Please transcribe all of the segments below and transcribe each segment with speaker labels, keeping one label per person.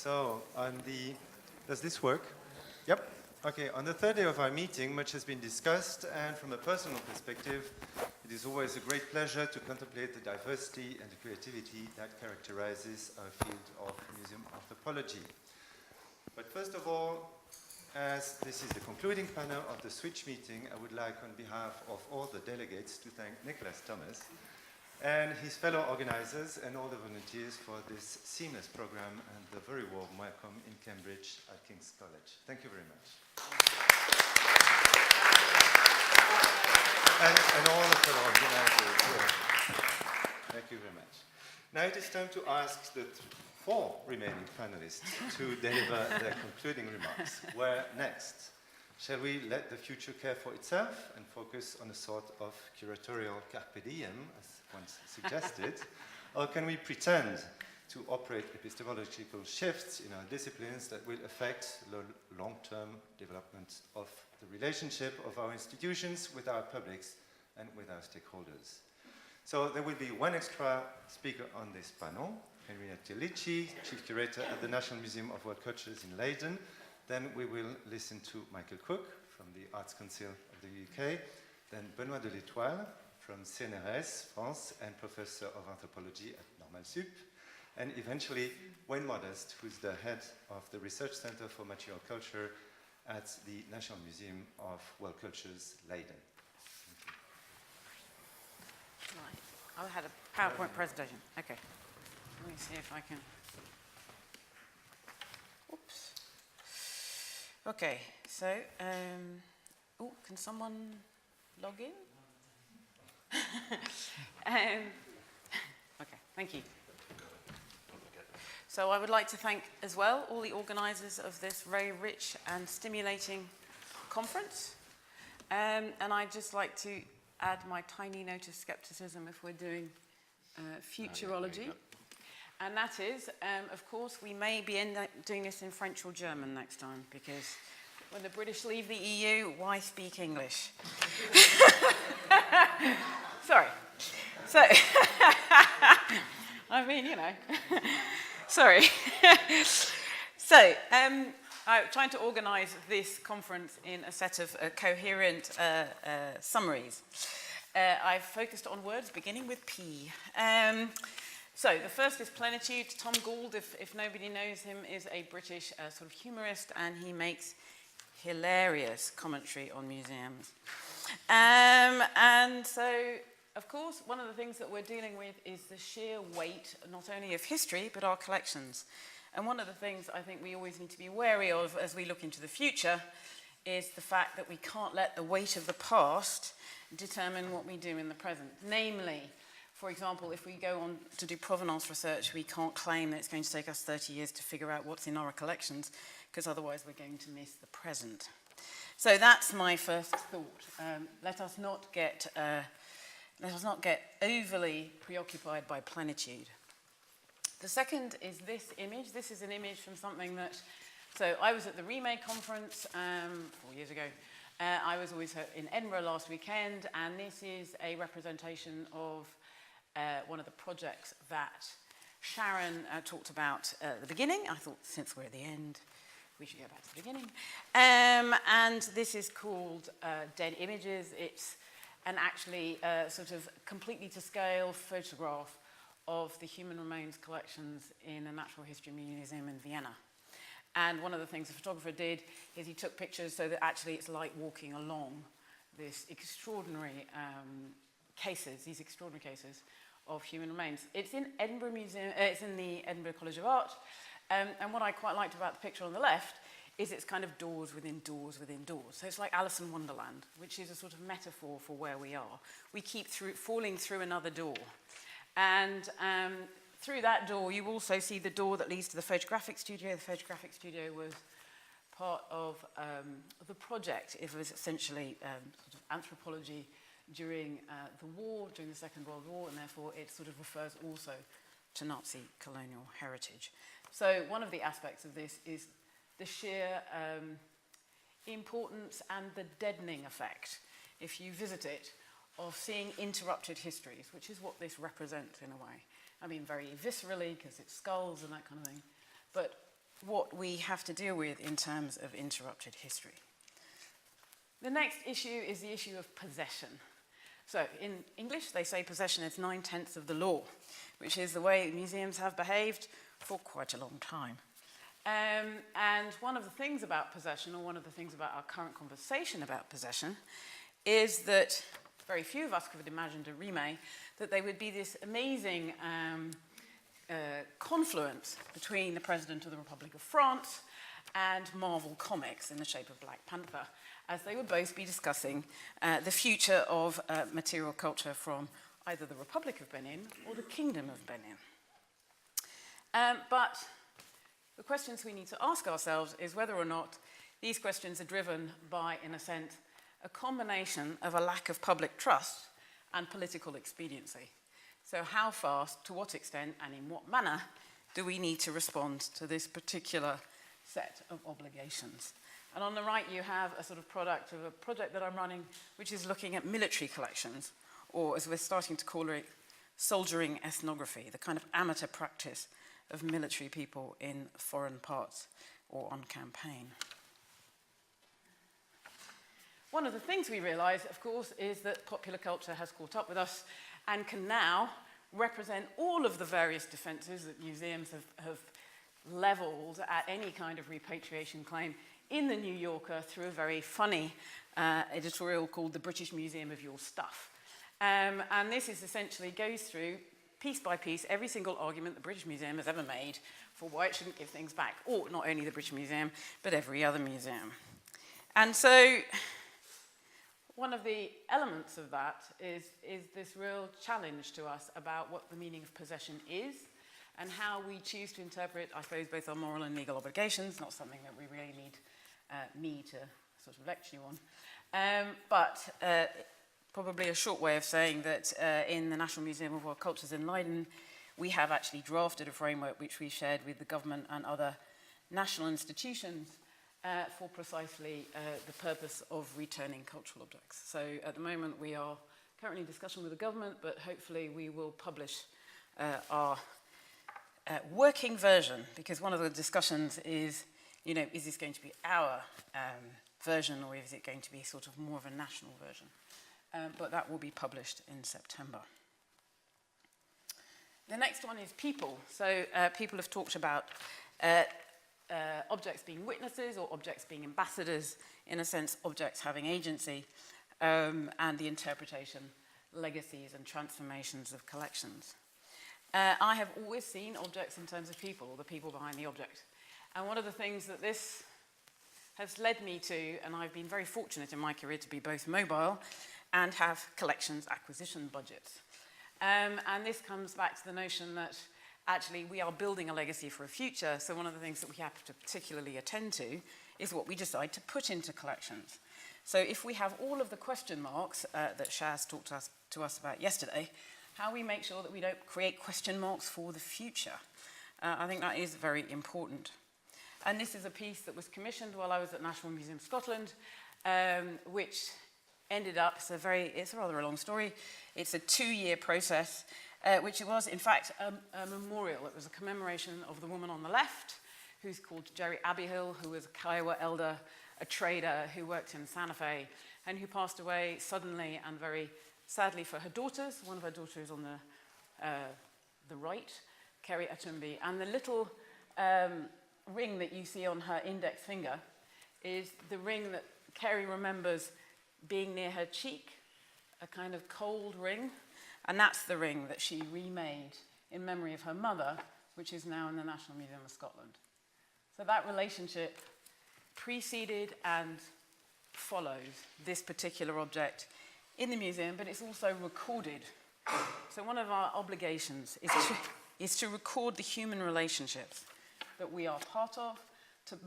Speaker 1: So, does this work? Yep. Okay, on the third day of our meeting, much has been discussed, and from a personal perspective, it is always a great pleasure to contemplate the diversity and the creativity that characterizes our field of museum anthropology. But first of all, as this is the concluding panel of the Switch meeting, I would like, on behalf of all the delegates, to thank Nicholas Thomas and his fellow organizers and all the volunteers for this seamless program and the very warm welcome in Cambridge at King's College. Thank you very much. And all the fellow organizers. Yeah. Thank you very much. Now it is time to ask the four remaining panelists to deliver their concluding remarks. Where next? Shall we let the future care for itself and focus on a sort of curatorial carpe diem, as once suggested? Or can we pretend to operate epistemological shifts in our disciplines that will affect the long-term development of the relationship of our institutions with our publics and with our stakeholders? So there will be one extra speaker on this panel, Henriette Lici, Chief Curator at the National Museum of World Cultures in Leiden. Then we will listen to Michael Cook from the Arts Council of the UK, then Benoît de l'Étoile from CNRS France and Professor of Anthropology at Normal Sup, and eventually Wayne Modest, who's the head of the Research Center for Material Culture at the National Museum of World Cultures, Leiden.
Speaker 2: Right. I had a PowerPoint presentation. Okay. Let me see if I can. Oops. Okay, so, can someone log in? Okay, thank you. So I would like to thank as well all the organisers of this very rich and stimulating conference. And I'd just like to add my tiny note of scepticism if we're doing futurology. And that is, of course, we may be doing this in French or German next time, because when the British leave the EU, why speak English? Sorry. So, I mean, you know. Sorry. So, I'm trying to organise this conference in a set of coherent summaries. I've focused on words beginning with P. So the first is Plenitude. Tom Gould, if nobody knows him, is a British sort of humorist, and he makes hilarious commentary on museums. And so, of course, one of the things that we're dealing with is the sheer weight, not only of history, but our collections. And one of the things I think we always need to be wary of as we look into the future is the fact that we can't let the weight of the past determine what we do in the present. Namely, for example, if we go on to do provenance research, we can't claim that it's going to take us 30 years to figure out what's in our collections, because otherwise we're going to miss the present. So that's my first thought. Let us not get overly preoccupied by plenitude. The second is this image. This is an image from something that, so I was at the Remake conference 4 years ago. I was always in Edinburgh last weekend, and this is a representation of one of the projects that Sharon talked about at the beginning. I thought, since we're at the end, we should go back to the beginning. And this is called Dead Images. It's an actually sort of completely to scale photograph of the human remains collections in a natural history museum in Vienna. And one of the things the photographer did is he took pictures so that actually it's like walking along this extraordinary these extraordinary cases of human remains. It's in Edinburgh Museum. It's in the Edinburgh College of Art. And what I quite liked about the picture on the left is it's kind of doors within doors within doors. So it's like Alice in Wonderland, which is a sort of metaphor for where we are. We keep falling through another door. And through that door, you also see the door that leads to the photographic studio. The photographic studio was part of the project. It was essentially sort of anthropology during the war, during the Second World War, and therefore it sort of refers also to Nazi colonial heritage. So one of the aspects of this is the sheer importance and the deadening effect, if you visit it, of seeing interrupted histories, which is what this represents in a way. I mean, very viscerally, because it's skulls and that kind of thing. But what we have to deal with in terms of interrupted history. The next issue is the issue of possession. So in English, they say possession is 9/10 of the law, which is the way museums have behaved for quite a long time. And one of the things about possession, or one of the things about our current conversation about possession, is that very few of us could have imagined a remake, that there would be this amazing confluence between the President of the Republic of France and Marvel Comics in the shape of Black Panther, as they would both be discussing the future of material culture from either the Republic of Benin or the Kingdom of Benin. But the questions we need to ask ourselves is whether or not these questions are driven by, in a sense, a combination of a lack of public trust and political expediency. So how fast, to what extent, and in what manner do we need to respond to this particular set of obligations? And on the right, you have a sort of product of a project that I'm running, which is looking at military collections, or as we're starting to call it, soldiering ethnography, the kind of amateur practice of military people in foreign parts or on campaign. One of the things we realize, of course, is that popular culture has caught up with us and can now represent all of the various defenses that museums have leveled at any kind of repatriation claim in the New Yorker through a very funny editorial called The British Museum of Your Stuff. And this is essentially goes through, piece by piece, every single argument the British Museum has ever made for why it shouldn't give things back, or not only the British Museum, but every other museum. And so one of the elements of that is this real challenge to us about what the meaning of possession is and how we choose to interpret, I suppose, both our moral and legal obligations, not something that we really need me to sort of lecture you on, but probably a short way of saying that in the National Museum of World Cultures in Leiden, we have actually drafted a framework which we shared with the government and other national institutions for precisely the purpose of returning cultural objects. So at the moment we are currently in discussion with the government, but hopefully we will publish our working version, because one of the discussions is, you know, is this going to be our version, or is it going to be sort of more of a national version? But that will be published in September. The next one is people. So people have talked about objects being witnesses or objects being ambassadors, in a sense, objects having agency, and the interpretation, legacies and transformations of collections. I have always seen objects in terms of people, or the people behind the object. And one of the things that this has led me to, and I've been very fortunate in my career to be both mobile and have collections acquisition budgets. And this comes back to the notion that actually we are building a legacy for a future, so one of the things that we have to particularly attend to is what we decide to put into collections. So if we have all of the question marks that Shaz talked to us about yesterday, how we make sure that we don't create question marks for the future. I think that is very important. And this is a piece that was commissioned while I was at National Museum Scotland, which ended up, it's a rather a long story. It's a 2-year process, which it was, in fact, a memorial. It was a commemoration of the woman on the left, who's called Jerry Abbeyhill, who was a Kiowa elder, a trader who worked in Santa Fe, and who passed away suddenly and very sadly for her daughters. One of her daughters on the right, Kerry Atumbi, and the little ring that you see on her index finger is the ring that Kerry remembers being near her cheek, a kind of cold ring, and that's the ring that she remade in memory of her mother, which is now in the National Museum of Scotland. So that relationship preceded and follows this particular object in the museum, but it's also recorded. So one of our obligations is to record the human relationships that we are part of, to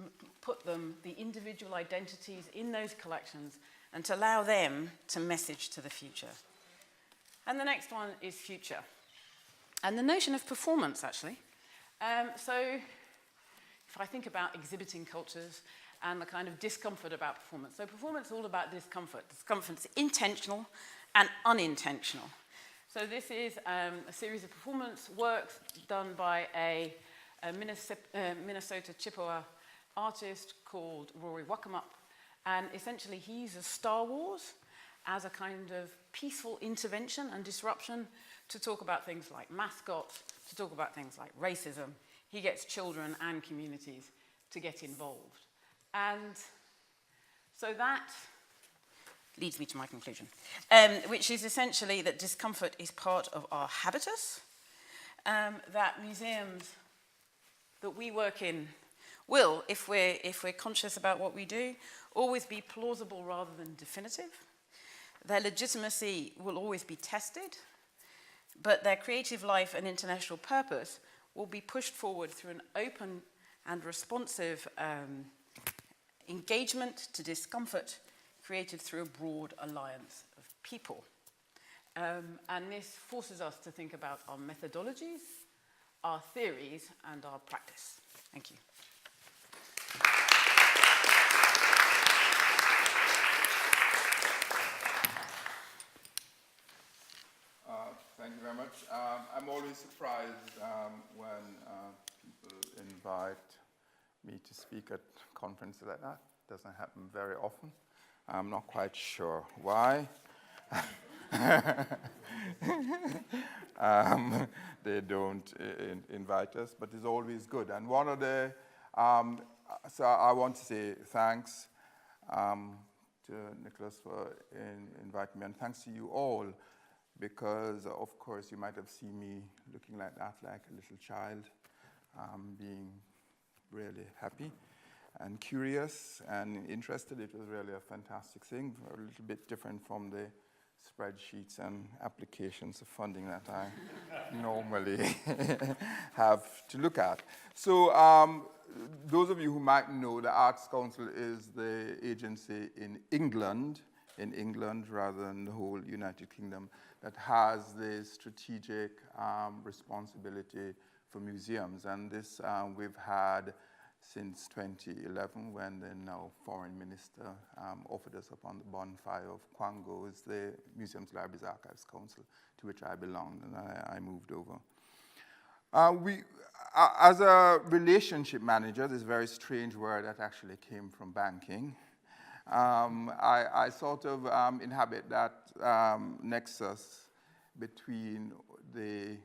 Speaker 2: put them, the individual identities in those collections, and to allow them to message to the future. And the next one is future. And the notion of performance, actually. So if I think about exhibiting cultures and the kind of discomfort about performance. So performance is all about discomfort. Discomfort's intentional and unintentional. So this is a series of performance works done by a a Minnesota Chippewa artist called Rory Wakamup. And essentially he uses Star Wars as a kind of peaceful intervention and disruption to talk about things like mascots, to talk about things like racism. He gets children and communities to get involved. And so that leads me to my conclusion, which is essentially that discomfort is part of our habitus, that museums that we work in will, if we're conscious about what we do, always be plausible rather than definitive. Their legitimacy will always be tested, but their creative life and international purpose will be pushed forward through an open and responsive engagement to discomfort created through a broad alliance of people. And this forces us to think about our methodologies, our theories, and our practice. Thank you.
Speaker 3: Thank you very much. I'm always surprised when people invite me to speak at conferences like that. It doesn't happen very often. I'm not quite sure why. They don't invite us, but it's always good. And one of the, so I want to say thanks to Nicholas for inviting me, and thanks to you all, because of course you might have seen me looking like that, like a little child, being really happy and curious and interested. It was really a fantastic thing, a little bit different from the spreadsheets and applications of funding that I normally have to look at. So those of you who might know, the Arts Council is the agency in England rather than the whole United Kingdom, that has the strategic responsibility for museums. And this we've had since 2011, when the now foreign minister offered us up on the bonfire of Kwango's, the Museums, Libraries, Archives Council, to which I belonged, and I moved over. As a relationship manager, this very strange word that actually came from banking, I sort of inhabit that nexus between the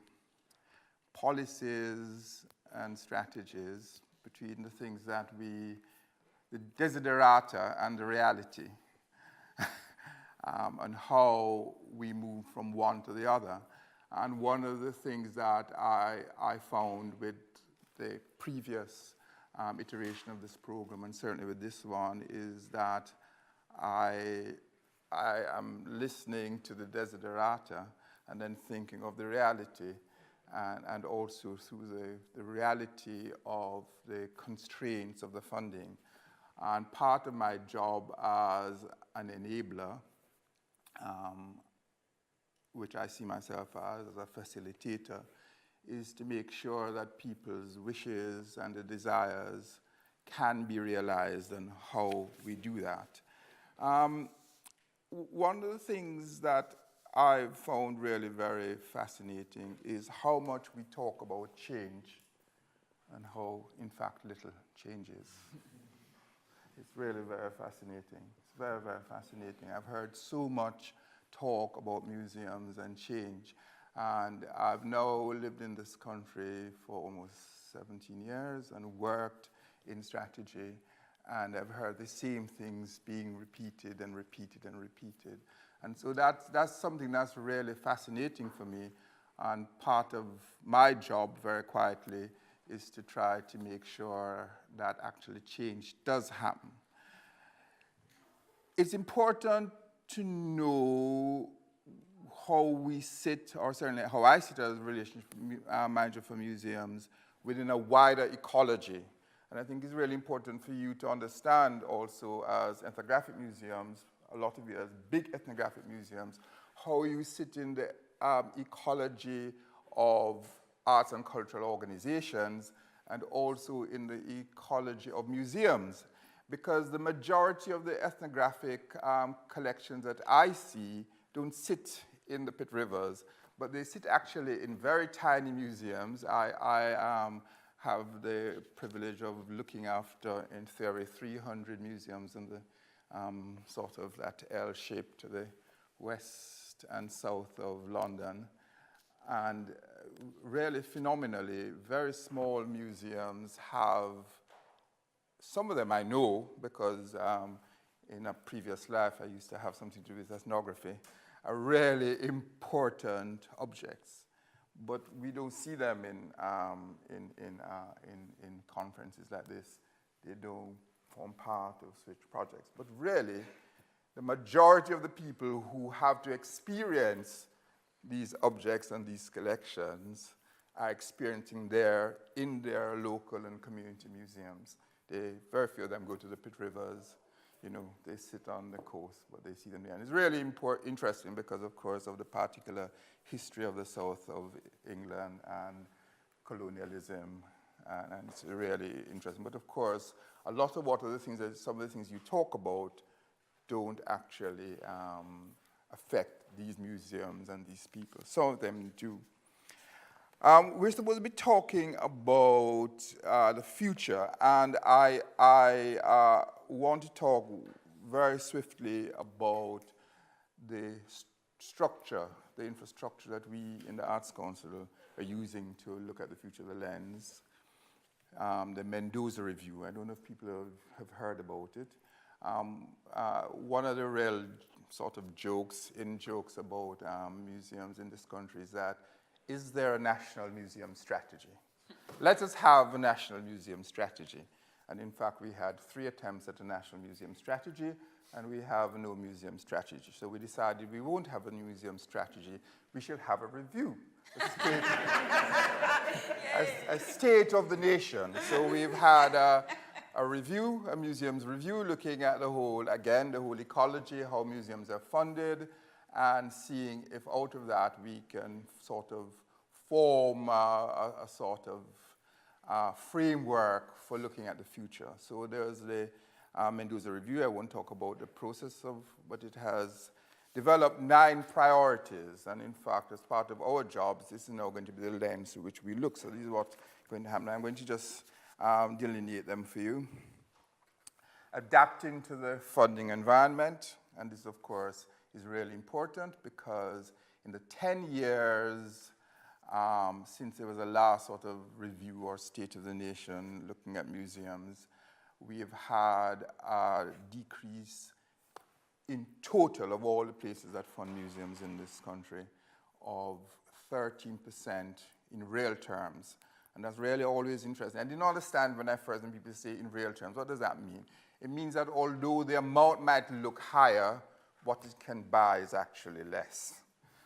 Speaker 3: policies and strategies, between the things that the desiderata and the reality, and how we move from one to the other. And one of the things that I found with the previous iteration of this program, and certainly with this one, is that I am listening to the desiderata and then thinking of the reality, and also through the reality of the constraints of the funding. And part of my job as an enabler, which I see myself as a facilitator, is to make sure that people's wishes and the desires can be realized, and how we do that. One of the things that I've found really very fascinating is how much we talk about change and how, in fact, little changes. It's really very fascinating. It's very, very fascinating. I've heard so much talk about museums and change, and I've now lived in this country for almost 17 years and worked in strategy, and I've heard the same things being repeated and repeated and repeated. And so that's something that's really fascinating for me, and part of my job, very quietly, is to try to make sure that actually change does happen. It's important to know how we sit, or certainly how I sit as a relationship manager for museums, within a wider ecology. And I think it's really important for you to understand also, as ethnographic museums, a lot of you as big ethnographic museums, how you sit in the ecology of arts and cultural organizations, and also in the ecology of museums. Because the majority of the ethnographic collections that I see don't sit in the Pit Rivers, but they sit actually in very tiny museums. I have the privilege of looking after, in theory, 300 museums in the sort of that L shape to the west and south of London. And really phenomenally, very small museums have, some of them I know because in a previous life I used to have something to do with ethnography, are really important objects. But we don't see them in conferences like this. They don't form part of such projects. But really, the majority of the people who have to experience these objects and these collections are experiencing in their local and community museums. Very few of them go to the Pitt Rivers. You know, they sit on the coast, but they see them there. And it's really interesting because, of course, of the particular history of the south of England and colonialism, and it's really interesting. But of course, a lot of some of the things you talk about don't actually affect these museums and these people. Some of them do. We're supposed to be talking about the future, and I want to talk very swiftly about the structure, the infrastructure that we in the Arts Council are using to look at the future of the lens. The Mendoza Review, I don't know if people have heard about it. One of the real sort of jokes about museums in this country is there a national museum strategy? Let us have a national museum strategy. And in fact, we had 3 attempts at a national museum strategy, and we have no museum strategy. So we decided we won't have a museum strategy, we should have a review, a state of the nation. So we've had a review, a museums review, looking at the whole ecology, how museums are funded, and seeing if out of that we can sort of form a sort of framework for looking at the future. So there's the Mendoza Review. I won't talk about the process but it has developed 9 priorities. And in fact, as part of our jobs, this is now going to be the lens through which we look. So this is what's going to happen. I'm going to just delineate them for you. Adapting to the funding environment. And this, of course, is really important because in the 10 years since there was a last sort of review or state of the nation looking at museums, we have had a decrease in total of all the places that fund museums in this country of 13% in real terms. And that's really always interesting. I didn't understand when people say in real terms. What does that mean? It means that although the amount might look higher, what it can buy is actually less.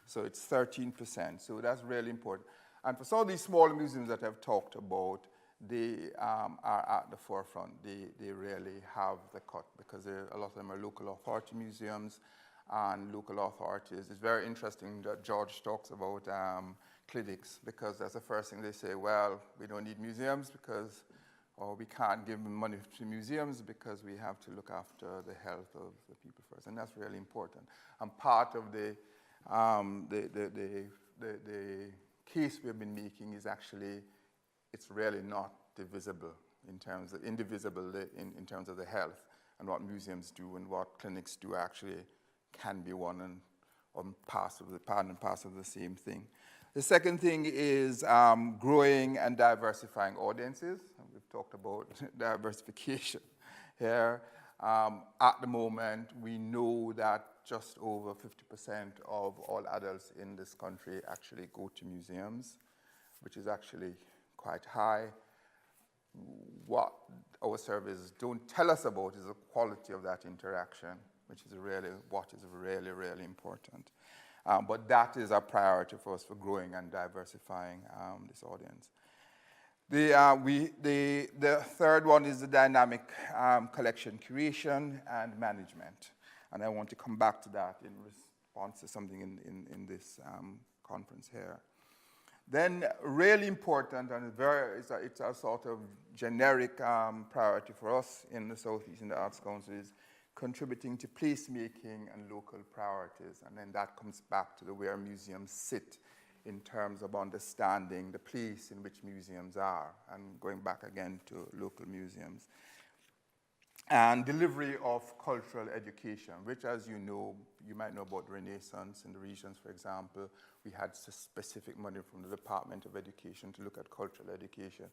Speaker 3: So it's 13%. So that's really important. And for some of these smaller museums that I've talked about, they are at the forefront. They really have the cut because a lot of them are local authority museums and local authorities. It's very interesting that George talks about clinics because that's the first thing they say, well, we don't need museums or we can't give money to museums because we have to look after the health of the people first. And that's really important. And part of the case we've been making is actually it's really not indivisible in terms of the health, and what museums do and what clinics do actually can be part and parcel of the same thing. The second thing is growing and diversifying audiences. We've talked about diversification here. At the moment, we know that just over 50% of all adults in this country actually go to museums, which is actually quite high. What our surveys don't tell us about is the quality of that interaction, which is really important. But that is a priority for us for growing and diversifying this audience. The third one is the dynamic collection curation and management. And I want to come back to that in response to something in this conference here. Then really important, and it's a sort of generic priority for us in the Southeast in the Arts Council, is contributing to placemaking and local priorities. And then that comes back to where museums sit in terms of understanding the place in which museums are, and going back again to local museums. And delivery of cultural education, which, as you know, you might know about Renaissance in the regions, for example. We had specific money from the Department of Education to look at cultural education,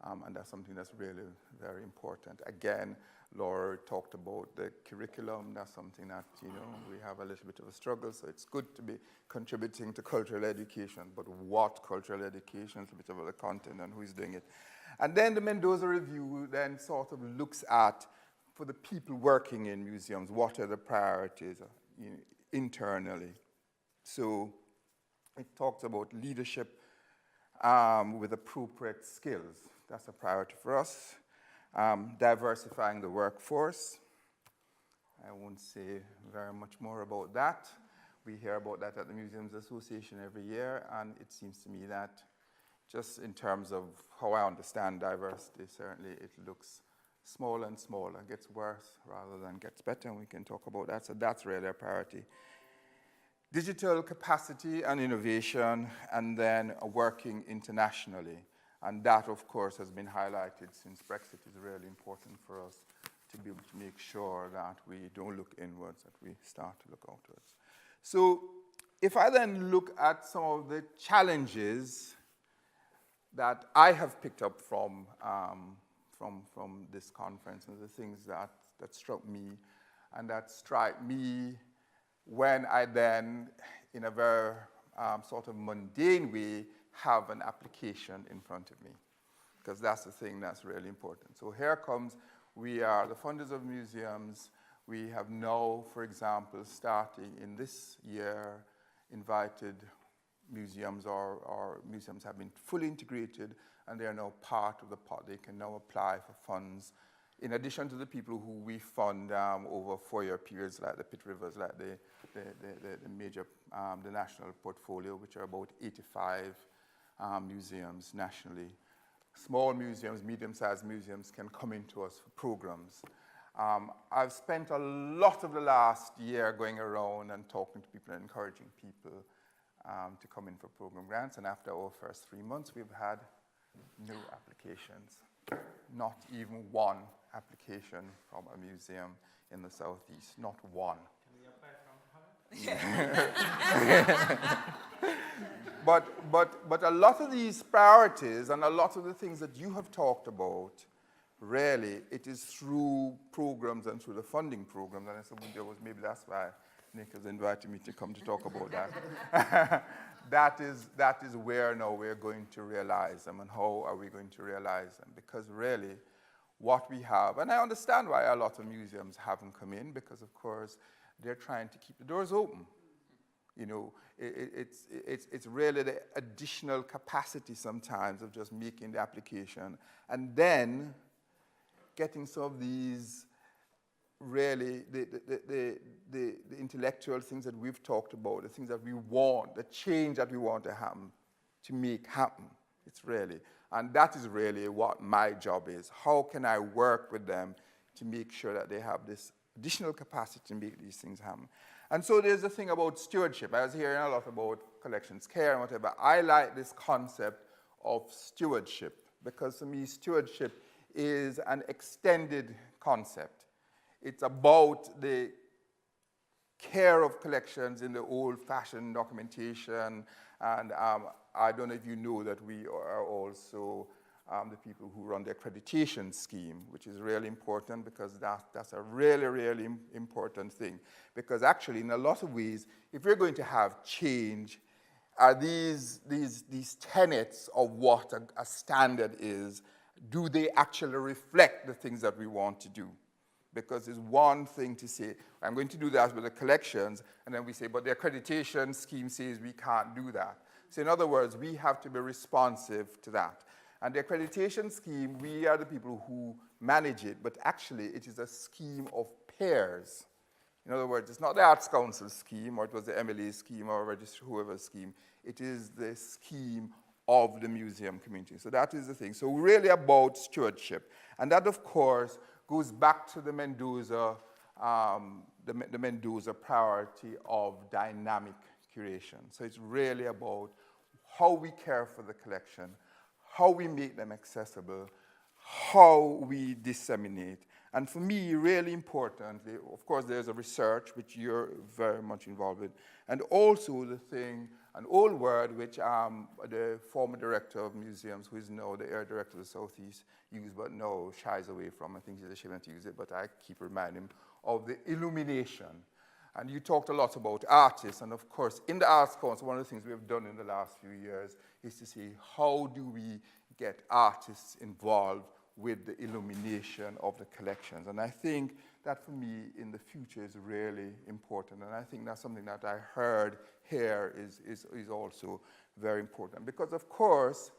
Speaker 3: and that's something that's really very important. Again, Laura talked about the curriculum. That's something that, you know, we have a little bit of a struggle, so it's good to be contributing to cultural education, but what cultural education is a bit of the content and who is doing it. And then the Mendoza Review then sort of looks at, for the people working in museums, what are the priorities internally? So it talks about leadership with appropriate skills. That's a priority for us. Diversifying the workforce. I won't say very much more about that. We hear about that at the Museums Association every year, and it seems to me that just in terms of how I understand diversity, certainly it looks smaller and smaller, gets worse rather than gets better, and we can talk about that. So that's really a priority. Digital capacity and innovation, and then working internationally. And that, of course, has been highlighted since Brexit. Is really important for us to be able to make sure that we don't look inwards, that we start to look outwards. So if I then look at some of the challenges that I have picked up from this conference, and the things that struck me and that strike me when I then, in a very sort of mundane way, have an application in front of me, because that's the thing that's really important. So here comes, we are the funders of museums. We have now, for example, starting in this year, invited museums, or museums have been fully integrated, and they are now part of the pot. They can now apply for funds, in addition to the people who we fund over 4-year periods, like the Pitt Rivers, like the major, the national portfolio, which are about 85 museums nationally. Small museums, medium-sized museums can come into us for programs. I've spent a lot of the last year going around and talking to people and encouraging people to come in for program grants, and after our first 3 months, we've had no applications. Not even one application from a museum in the Southeast, not one.
Speaker 4: Can we apply from home?
Speaker 3: But a lot of these priorities and a lot of the things that you have talked about, really, it is through programs and through the funding programs. And I said, well, maybe that's why Nick has invited me to come to talk about that. that is where now we're going to realize them, and how are we going to realize them? Because really, what we have, and I understand why a lot of museums haven't come in, because of course they're trying to keep the doors open. You know, it's really the additional capacity sometimes of just making the application, and then getting some of these really the intellectual things that we've talked about, the things that we want, the change that we want to happen, to make happen. It's really, and that is really what my job is. How can I work with them to make sure that they have this additional capacity to make these things happen? And so there's the thing about stewardship. I was hearing a lot about collections care and whatever. I like this concept of stewardship, because to me, stewardship is an extended concept. It's about the care of collections in the old-fashioned documentation. And I don't know if you know that we are also the people who run the accreditation scheme, which is really important, because that's a really, really important thing. Because actually, in a lot of ways, if we're going to have change, are these tenets of what a standard is, do they actually reflect the things that we want to do? Because it's one thing to say, I'm going to do that with the collections, and then we say, but the accreditation scheme says we can't do that. So in other words, we have to be responsive to that. And the accreditation scheme, we are the people who manage it, but actually it is a scheme of pairs. In other words, it's not the Arts Council scheme, or it was the MLA scheme, or register whoever's scheme. It is the scheme of the museum community. So that is the thing. So really about stewardship. And that, of course, goes back to the Mendoza, the Mendoza priority of dynamic curation. So it's really about how we care for the collection, how we make them accessible, how we disseminate. And for me, really importantly, of course, there's a research, which you're very much involved with, and also the thing, an old word, which the former director of museums, who is now the area director of the Southeast, used, but now shies away from. I think he's ashamed to use it, but I keep reminding him of the illumination. And you talked a lot about artists, and of course, in the Arts Council, one of the things we have done in the last few years is to see how do we get artists involved with the illumination of the collections. And I think that for me in the future is really important. And I think that's something that I heard here is also very important. Because of course,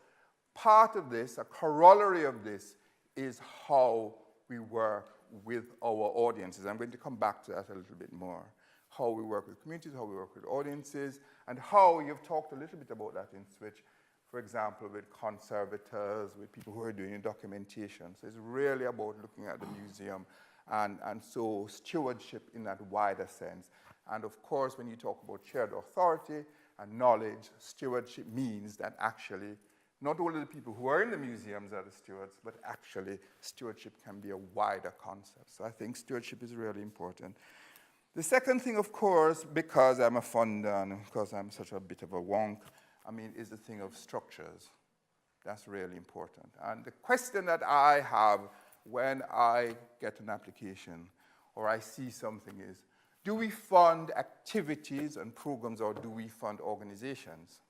Speaker 3: part of this, a corollary of this, is how we work with our audiences. I'm going to come back to that a little bit more. How we work with communities, how we work with audiences, and how you've talked a little bit about that in Switch, for example, with conservators, with people who are doing documentation. So it's really about looking at the museum and so stewardship in that wider sense. And of course, when you talk about shared authority and knowledge, stewardship means that actually not only the people who are in the museums are the stewards, but actually stewardship can be a wider concept. So I think stewardship is really important. The second thing, of course, because I'm a funder and because I'm such a bit of a wonk, is the thing of structures. That's really important. And the question that I have when I get an application or I see something is, do we fund activities and programs or do we fund organizations?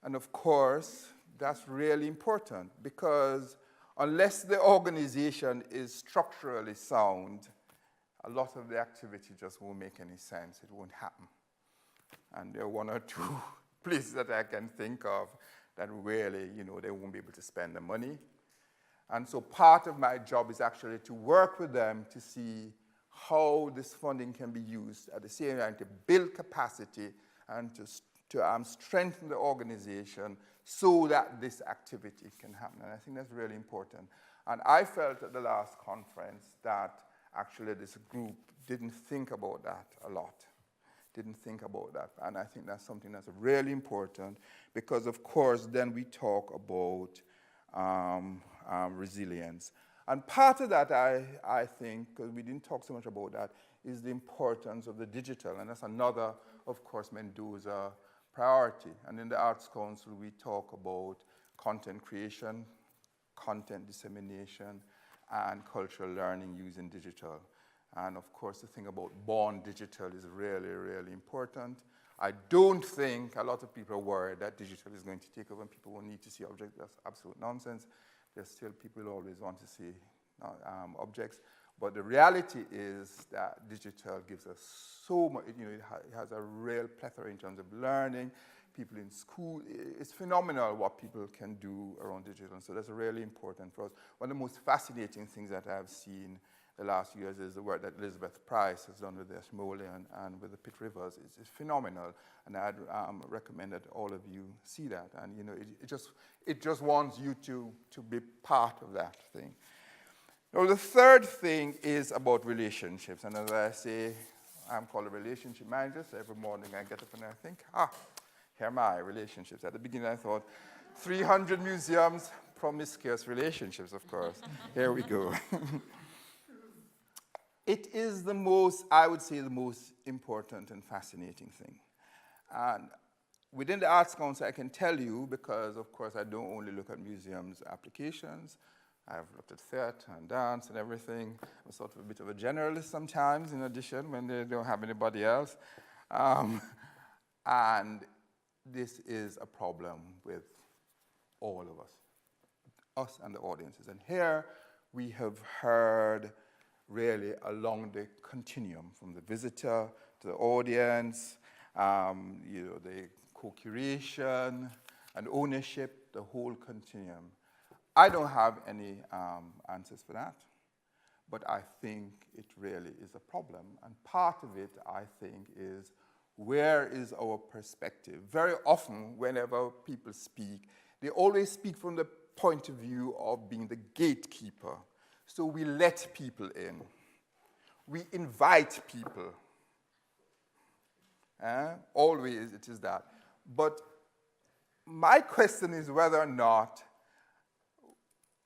Speaker 3: And of course, that's really important because unless the organization is structurally sound, a lot of the activity just won't make any sense. It won't happen. And there are one or two places that I can think of that really, they won't be able to spend the money. And so part of my job is actually to work with them to see how this funding can be used at the same time to build capacity and to strengthen the organization so that this activity can happen. And I think that's really important. And I felt at the last conference that actually this group didn't think about that a lot. Didn't think about that. And I think that's something that's really important because, of course, then we talk about resilience. And part of that, I think, because we didn't talk so much about that, is the importance of the digital. And that's another, of course, Mendoza priority. And in the Arts Council, we talk about content creation, content dissemination, and cultural learning using digital. And of course, the thing about born digital is really, really important. I don't think a lot of people are worried that digital is going to take over and people will need to see objects. That's absolute nonsense. There's still people who always want to see objects. But the reality is that digital gives us so much, it has a real plethora in terms of learning. People in school, it's phenomenal what people can do around digital. And so that's really important for us. One of the most fascinating things that I've seen the last few years is the work that Elizabeth Price has done with the Ashmolean and with the Pitt Rivers. It's phenomenal, and I'd recommend that all of you see that. And it just wants you to be part of that thing. Now, the third thing is about relationships, and as I say, I'm called a relationship manager. So every morning I get up and I think, here are my relationships. At the beginning I thought, 300 museums, promiscuous relationships, of course. Here we go. It is I would say, the most important and fascinating thing. And within the Arts Council, I can tell you, because of course I don't only look at museums applications, I've looked at theater and dance and everything. I'm sort of a bit of a generalist sometimes, in addition, when they don't have anybody else. And this is a problem with all of us and the audiences. And here we have heard really along the continuum, from the visitor to the audience, the co-curation and ownership, the whole continuum. I don't have any answers for that, but I think it really is a problem. And part of it, I think, is where is our perspective? Very often, whenever people speak, they always speak from the point of view of being the gatekeeper. So we let people in. We invite people. Always it is that. But my question is whether or not,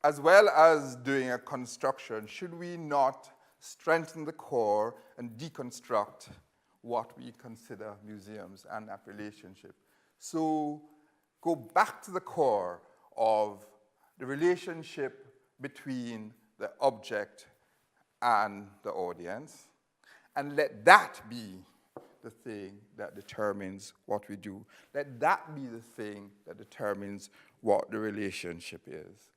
Speaker 3: as well as doing a construction, should we not strengthen the core and deconstruct what we consider museums and that relationship? So go back to the core of the relationship between the object and the audience, and let that be the thing that determines what we do. Let that be the thing that determines what the relationship is.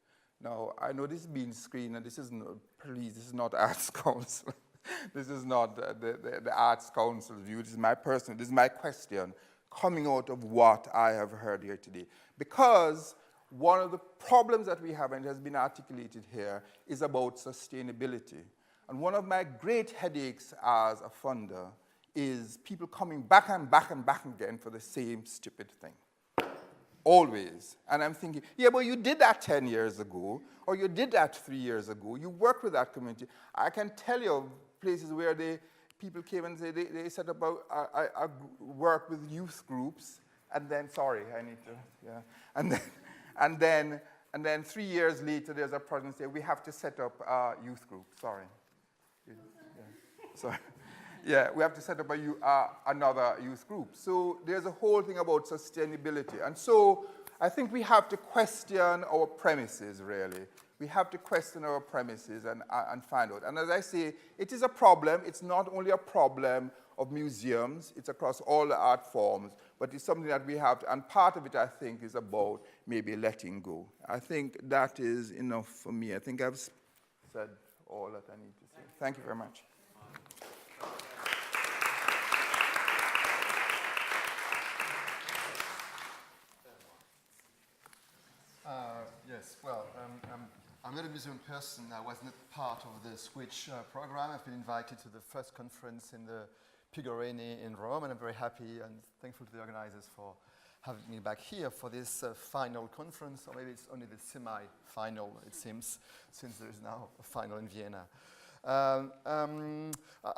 Speaker 3: Now, I know this is being screened, and this is not, please, this is not Arts Council. This is not the Arts Council view. This is my personal, this is my question coming out of what I have heard here today. Because one of the problems that we have, and it has been articulated here, is about sustainability. And one of my great headaches as a funder is people coming back and back and back again for the same stupid thing. Always. And I'm thinking, yeah, but you did that 10 years ago, or you did that 3 years ago. You worked with that community. I can tell you of places where people came and said they set up a work with youth groups, and then, sorry, I need to, yeah. And then 3 years later, there's a project and say, we have to set up a youth group. Sorry. Yeah. Sorry. Yeah, we have to set up another youth group. So there's a whole thing about sustainability. And so I think we have to question our premises, really. We have to question our premises and find out. And as I say, it is a problem. It's not only a problem of museums. It's across all the art forms. But it's something that we have to, and part of it, I think, is about maybe letting go. I think that is enough for me. I think I've said all that I need to say. Thank you very much.
Speaker 5: Yes, well, I'm not a museum person. I was not part of the Switch program. I've been invited to the first conference in the Pigoreni in Rome, and I'm very happy and thankful to the organizers for having me back here for this final conference, or maybe it's only the semi-final, it seems, since there is now a final in Vienna.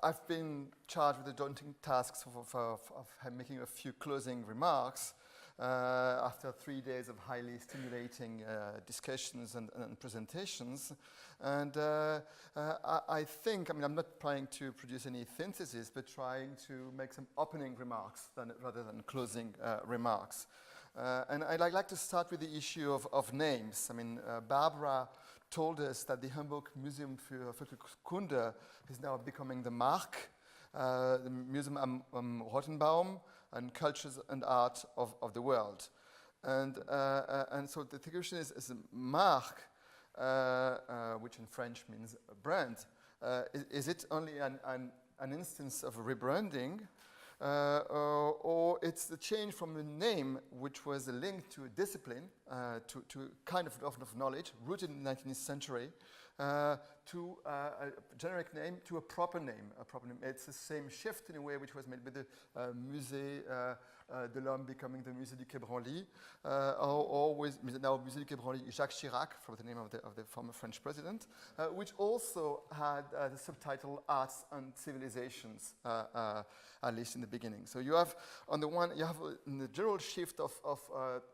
Speaker 5: I've been charged with the daunting tasks of making a few closing remarks. After 3 days of highly stimulating discussions and presentations. And I think, I'm not trying to produce any synthesis, but trying to make some opening remarks rather than closing remarks. And I'd like to start with the issue of names. Barbara told us that the Hamburg Museum für Völkerkunde is now becoming the Mark, the Museum am Rottenbaum, and cultures and art of the world. And so the question is Mark, which in French means a brand, is it only an instance of rebranding, or it's the change from a name which was a link to a discipline, to a kind of knowledge rooted in the 19th century, to a generic name to a proper name. It's the same shift in a way which was made with the Musée de l'Homme becoming the Musée du Quai Branly, or with now Musée du Quai Branly Jacques Chirac, from the name of the former French president, which also had the subtitle Arts and Civilizations, at least in the beginning. So you have, on the one, you have the general shift of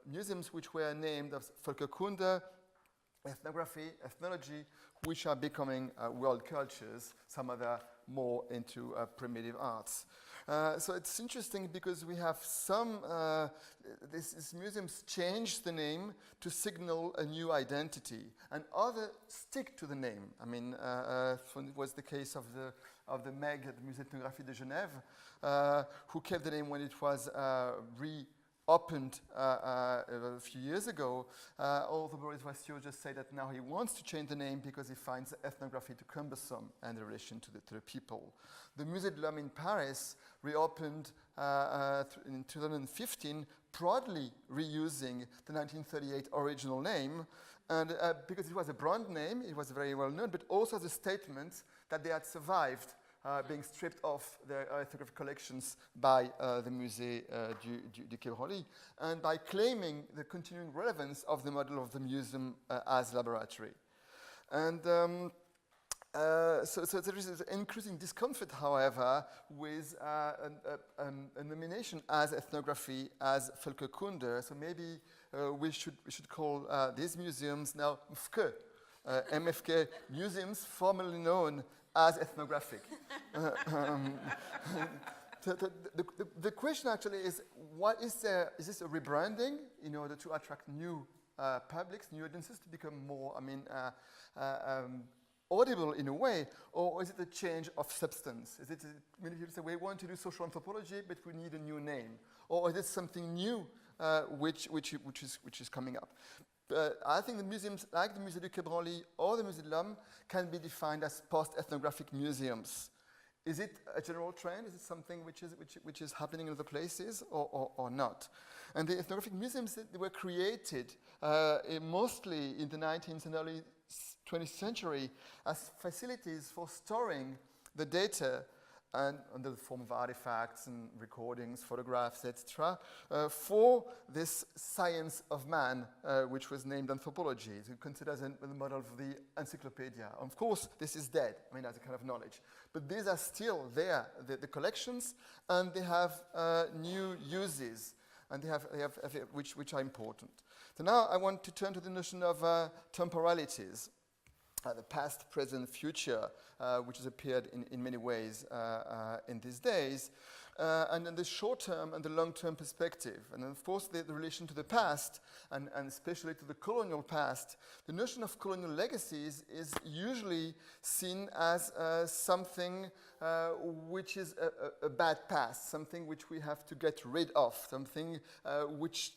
Speaker 5: museums which were named as Völkerkunde, ethnography, ethnology, which are becoming world cultures, some other more into primitive arts. So it's interesting because we have some, these museums change the name to signal a new identity, and others stick to the name. It was the case of the MEG at the Musée d'Ethnographie de Genève, who kept the name when it was reopened a few years ago, although Boris Vassio just said that now he wants to change the name because he finds ethnography too cumbersome and the relation to the people. The Musée de l'Homme in Paris reopened in 2015, proudly reusing the 1938 original name, and because it was a brand name, it was very well known, but also as a statement that they had survived being stripped of their ethnographic collections by the Musée du Quai Branly, and by claiming the continuing relevance of the model of the museum as laboratory. And So there is an increasing discomfort, however, with a nomination as ethnography, as Völkerkunde. So maybe we should call these museums now MFK, MFK, museums formerly known as ethnographic. The question actually is, what is there? Is this a rebranding in order to attract new publics, new audiences, to become more, audible in a way, or is it a change of substance? Is it, you say, we want to do social anthropology, but we need a new name, or is it something new which is coming up? I think the museums, like the Musée du Quai Branly or the Musée de l'Homme, can be defined as post-ethnographic museums. Is it a general trend? Is it something which is happening in other places, or not? And the ethnographic museums, they were created mostly in the 19th and early 20th century as facilities for storing the data and under the form of artifacts and recordings, photographs, etc., for this science of man, which was named anthropology. It's considered as the model of the encyclopedia. Of course, this is dead, as a kind of knowledge. But these are still there, the collections, and they have new uses, and they have which are important. So now I want to turn to the notion of temporalities. The past, present, future, which has appeared in many ways in these days, and in the short-term and the long-term perspective. And of course, the relation to the past, and especially to the colonial past, the notion of colonial legacies is usually seen as something which is a bad past, something which we have to get rid of, something which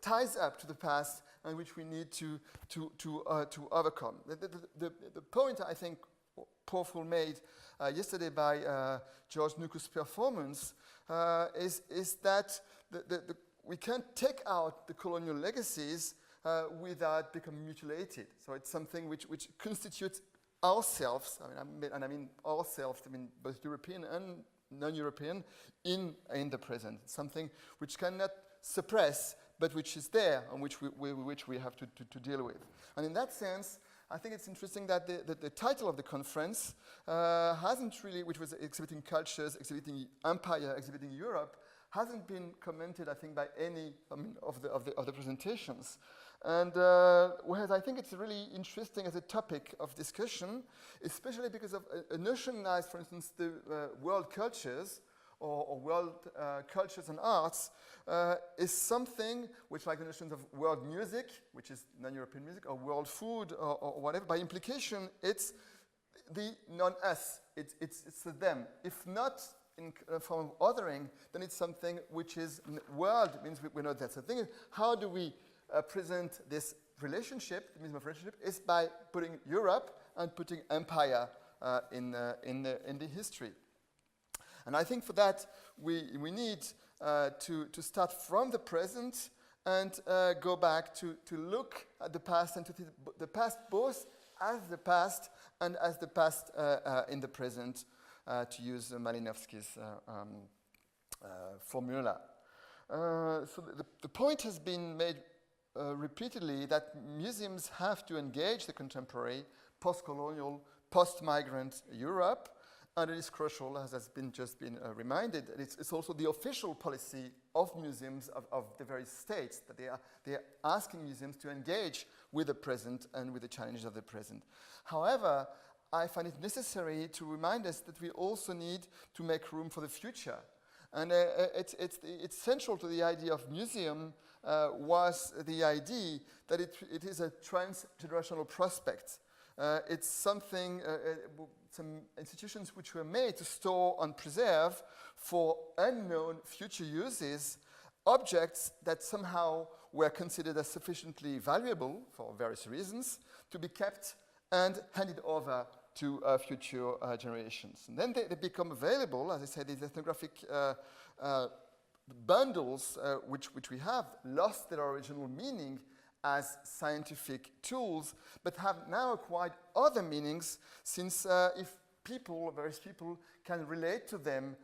Speaker 5: ties up to the past and which we need to overcome. The point, I think, powerful made yesterday by George Nuku's performance is that we can't take out the colonial legacies without becoming mutilated. So it's something which constitutes ourselves, I mean ourselves, both European and non-European, in the present. Something which cannot suppress, but which is there and which we have to deal with. And in that sense, I think it's interesting that the title of the conference hasn't really, which was exhibiting cultures, exhibiting empire, exhibiting Europe, hasn't been commented, I think, by any of the presentations. And whereas I think it's really interesting as a topic of discussion, especially because of a notion as, for instance, the world cultures, or world cultures and arts, is something which, like the notions of world music, which is non-European music, or world food, or whatever, by implication, it's the non-us, it's the them. If not in a form of othering, then it's something which is world, means we're not that. So the thing is, how do we present this relationship, the meaning of relationship, is by putting Europe and putting empire in the history. And I think for that, we need to start from the present and go back to look at the past and to the past both as the past and as the past in the present, to use Malinowski's formula. So the point has been made repeatedly that museums have to engage the contemporary, post-colonial, post-migrant Europe. And it is crucial, as has just been reminded, that it's also the official policy of museums of the various states, that they are asking museums to engage with the present and with the challenges of the present. However, I find it necessary to remind us that we also need to make room for the future. And it's central to the idea of museum was the idea that it is a transgenerational prospect. It's something, some institutions which were made to store and preserve for unknown future uses objects that somehow were considered as sufficiently valuable for various reasons to be kept and handed over to future generations. And then they become available, as I said, these ethnographic bundles which we have lost their original meaning as scientific tools, but have now acquired other meanings, since if people, various people, can relate to them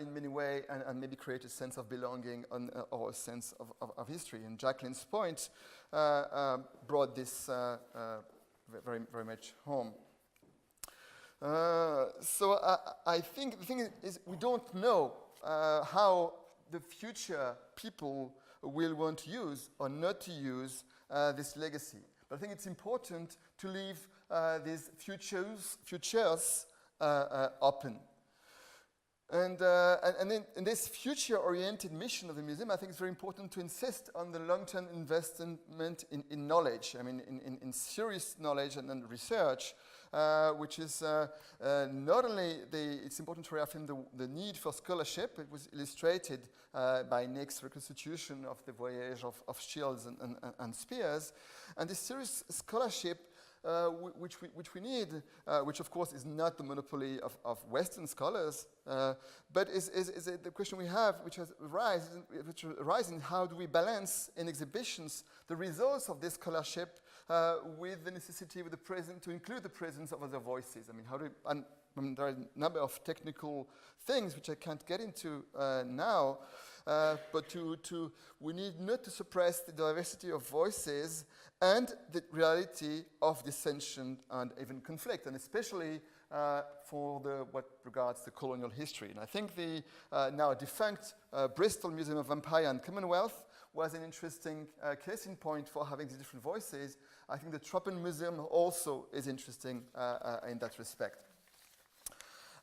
Speaker 5: in many ways and maybe create a sense of belonging or a sense of history. And Jacqueline's point brought this very, very much home. So I think the thing is we don't know how the future people will want to use or not to use this legacy. But I think it's important to leave these futures open. And in this future-oriented mission of the museum, I think it's very important to insist on the long-term investment in knowledge, I mean, in serious knowledge and research, which is not only it's important to reaffirm the need for scholarship. It was illustrated by Nick's reconstitution of the voyage of shields and spears. And this serious scholarship which we need, which of course is not the monopoly of Western scholars, but is the question we have, which arises in how do we balance in exhibitions the results of this scholarship with the necessity with the present to include the presence of other voices. I mean, how do we, there are a number of technical things which I can't get into now, but we need not to suppress the diversity of voices and the reality of dissension and even conflict, and especially for what regards the colonial history. And I think the now defunct Bristol Museum of Empire and Commonwealth was an interesting case in point for having these different voices. I think the Tropen Museum also is interesting in that respect.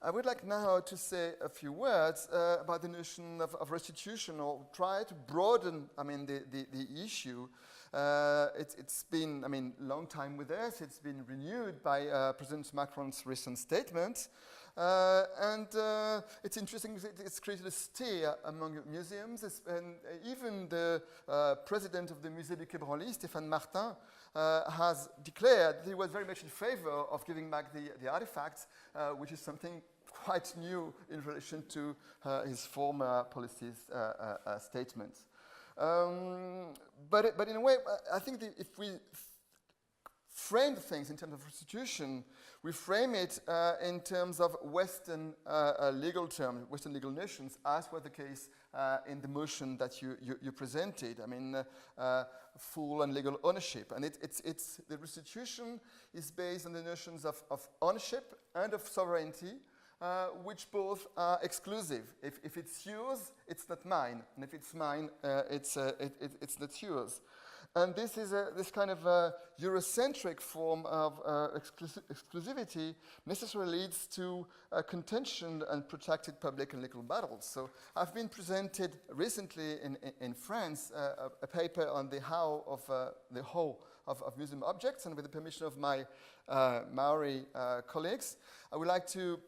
Speaker 5: I would like now to say a few words about the notion of restitution, or try to broaden, I mean, the issue. It's been, I mean, long time with us. It's been renewed by President Macron's recent statement. And it's interesting, it's created a stir among museums, and even the president of the Musée du Quai Branly, Stéphane Martin, has declared that he was very much in favor of giving back the artifacts, which is something quite new in relation to his former policies statements. But in a way, I think that if we frame things in terms of restitution, we frame it in terms of Western legal terms, Western legal notions, as was the case in the motion that you presented. I mean, full and legal ownership. And it's the restitution is based on the notions of ownership and of sovereignty, which both are exclusive. If it's yours, it's not mine, and if it's mine, it's not yours. And this is this kind of Eurocentric form of exclusivity necessarily leads to contention and protracted public and legal battles. So I've been presented recently in France a paper on the how of museum objects, and with the permission of my Maori colleagues, I would like to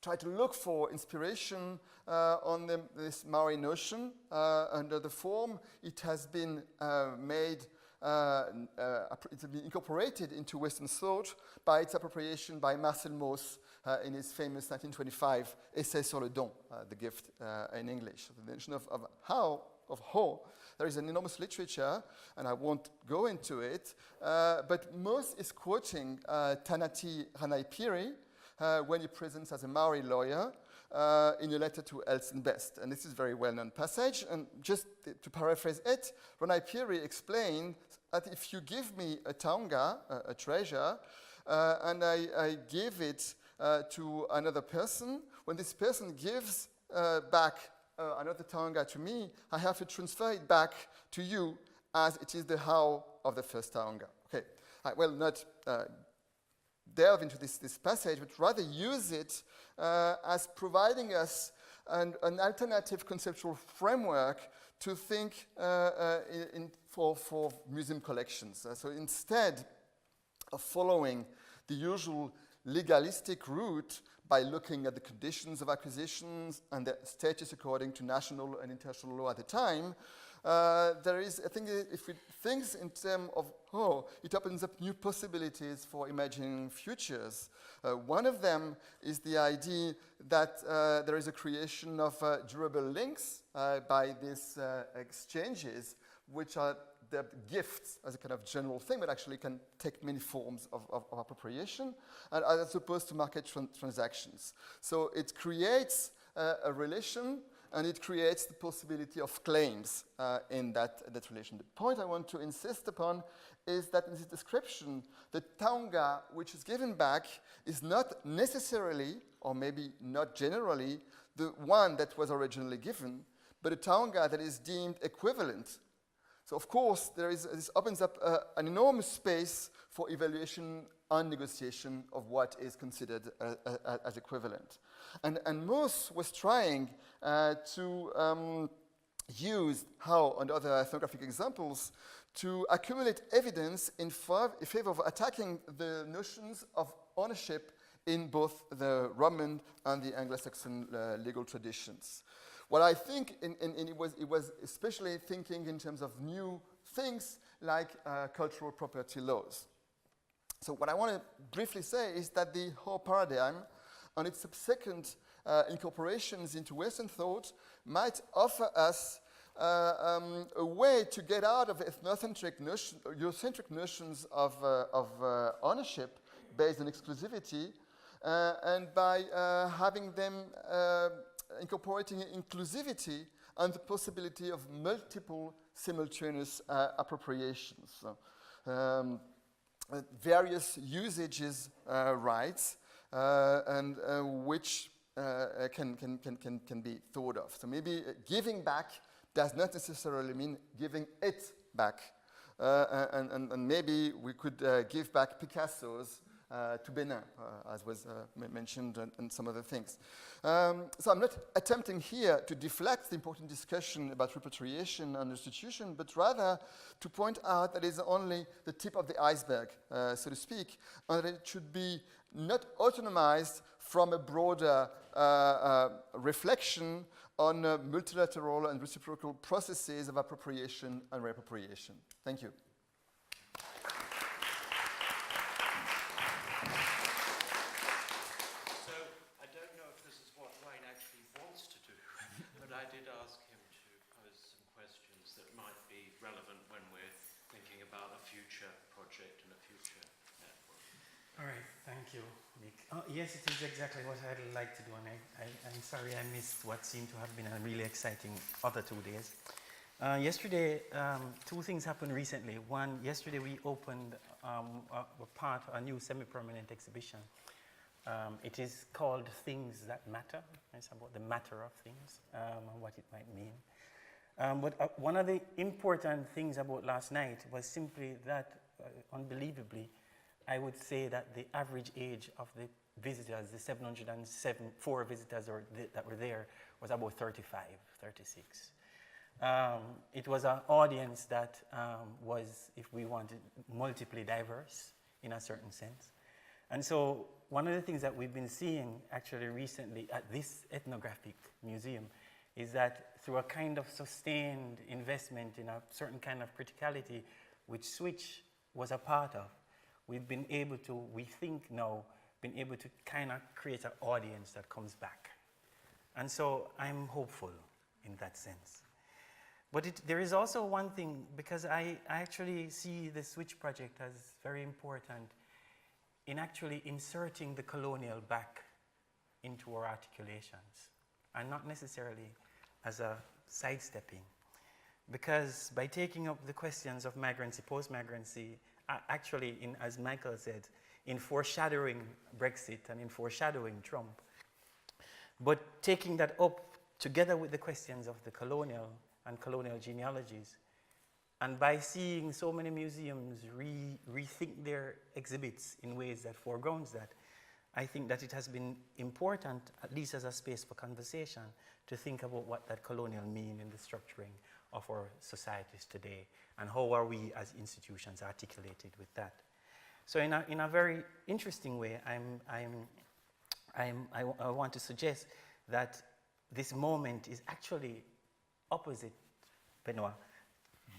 Speaker 5: try to look for inspiration on this Maori notion under the form it has been made, it's been incorporated into Western thought by its appropriation by Marcel Mauss in his famous 1925 essay sur le don, the gift in English. The notion of how. There is an enormous literature, and I won't go into it, but Mauss is quoting Tanati Ranaipiri, when he presents as a Maori lawyer in a letter to Elson Best. And this is a very well-known passage. And just to paraphrase it, Ranaipiri explained that if you give me a taonga, a treasure, and I give it to another person, when this person gives back another taonga to me, I have to transfer it back to you as it is the how of the first taonga. Okay, I will not delve into this passage, but rather use it as providing us an alternative conceptual framework to think for museum collections. So instead of following the usual legalistic route by looking at the conditions of acquisitions and their status according to national and international law at the time, there is, I think, if we think in terms of it opens up new possibilities for imagining futures. One of them is the idea that there is a creation of durable links by these exchanges, which are the gifts as a kind of general thing, but actually can take many forms of appropriation, and as opposed to market transactions. So it creates a relation and it creates the possibility of claims in that relation. The point I want to insist upon is that in this description, the taonga which is given back is not necessarily, or maybe not generally, the one that was originally given, but a taonga that is deemed equivalent. So of course, this opens up an enormous space for evaluation and negotiation of what is considered as equivalent. And Moos was trying to use how, and other ethnographic examples, to accumulate evidence in favor of attacking the notions of ownership in both the Roman and the Anglo-Saxon legal traditions. What I think it was especially thinking in terms of new things like cultural property laws. So what I want to briefly say is that the whole paradigm and its subsequent incorporations into Western thought might offer us a way to get out of ethnocentric Eurocentric notions of ownership based on exclusivity, and by having them incorporating inclusivity and the possibility of multiple simultaneous appropriations. So, various usages rights and which can be thought of. So maybe giving back does not necessarily mean giving it back. And maybe we could give back Picasso's to Benin, as was mentioned, and some other things. So I'm not attempting here to deflect the important discussion about repatriation and restitution, but rather to point out that it's only the tip of the iceberg, so to speak, and that it should be not autonomized from a broader reflection on multilateral and reciprocal processes of appropriation and reappropriation. Thank you.
Speaker 6: But I did ask him to pose some questions that might be relevant when we're thinking about a future project and a future network.
Speaker 4: All right, thank you, Nick. Yes, it is exactly what I'd like to do, and I'm sorry I missed what seemed to have been a really exciting other 2 days. Yesterday, 2 things happened recently. One, yesterday we opened a new semi-permanent exhibition. It is called Things That Matter. It's about the matter of things and what it might mean. But one of the important things about last night was simply that, unbelievably, I would say that the average age of the visitors, the 704 visitors that were there, was about 35, 36. It was an audience that was, if we wanted, multiply diverse in a certain sense. And so one of the things that we've been seeing actually recently at this ethnographic museum is that through a kind of sustained investment in a certain kind of criticality, which Switch was a part of, we've been able to, we think now, been able to kind of create an audience that comes back. And so I'm hopeful in that sense. But there is also one thing, because I actually see the Switch project as very important in actually inserting the colonial back into our articulations, and not necessarily as a sidestepping. Because by taking up the questions of migrancy, post-migrancy, actually, as Michael said, in foreshadowing Brexit and in foreshadowing Trump, but taking that up together with the questions of the colonial and colonial genealogies, and by seeing so many museums rethink their exhibits in ways that foregrounds that, I think that it has been important, at least as a space for conversation, to think about what that colonial mean in the structuring of our societies today, and how are we as institutions articulated with that. So in a very interesting way, I want to suggest that this moment is actually opposite, Benoit,